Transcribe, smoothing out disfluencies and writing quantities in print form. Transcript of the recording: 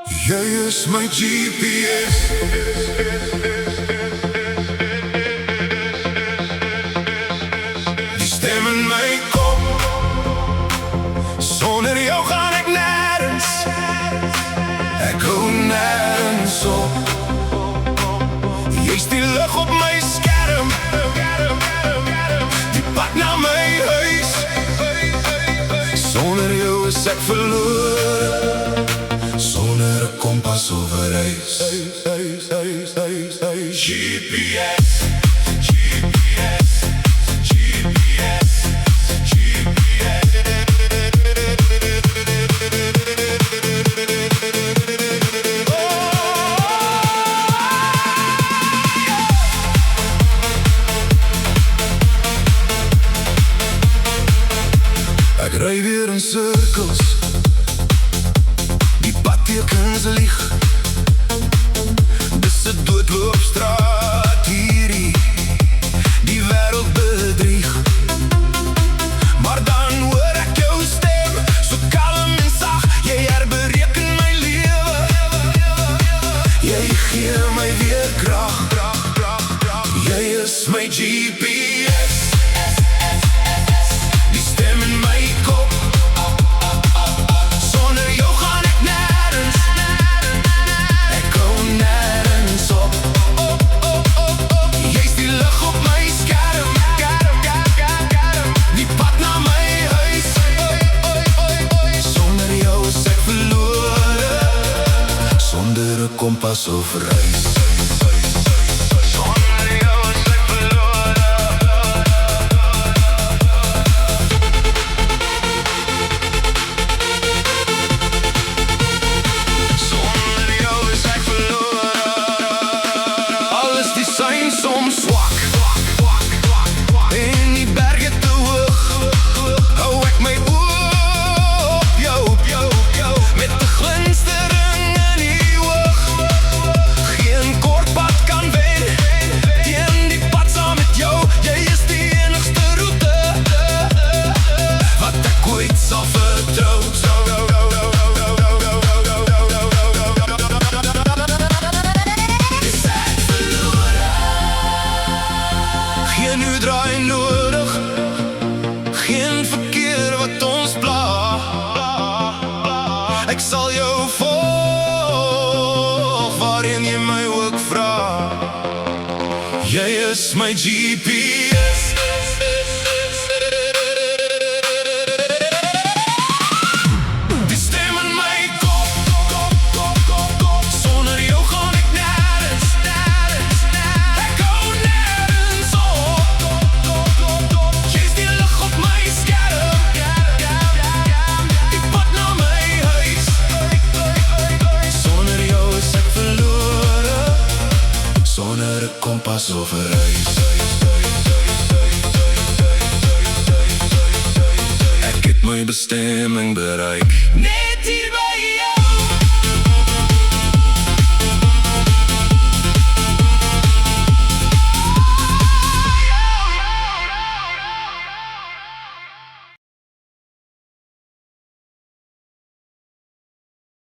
Jy is my GPS. Die stem in my kop. Sonder jou gaan ek nergens. Ek hou nergens op. Jy's die lig op my skerm. Die pad na my huis. Sonder jou is ek verloor. Sonder 'n kompas of 'n reis. GPS, GPS, GPS, GPS. Ek ry weer in cirkels. Die padtekens lieg. Dis 'n doodloopstraat hierdie. Die wêreld bedrieg. Maar dan hoor ek jou stem, so kalm en sag. Jy herbereken my lewe. Jy gee my weer krag. Jy is my GPS. Die stem in my kop. Sonder jou gaan ek nergens. Ek hou nergens op. Jy's die lig op my skerm. Die pad na my huis. Sonder jou is ek verlore. Sonder 'n kompas of reis. Sonder jou is ek verlore. Sonder jou is ek verlore. Alles die sein soms swak. En die berge te hoog. Hou ek my oë op jou. Met 'n glinstering in die oog. Geen kort pad kan wen. Teen die pad saam met jou. Jy is die enigste roete wat ek ooit sal vertrou. Is ek verlore? Geen U-draai nodig. Geen verkeer wat ons pla. Ek sal jou volg waarheen jy my ook vra. Jy is my GPS. Die stem in my kop. Sonder jou gaan ek nergens. Ek hou nergens op. Jy's die lig op my skerm. Die pad na my huis. Sonder jou is ek verlore. Sonder 'n kompas of 'n reis. Ek het my bestemming bereik. Net hier by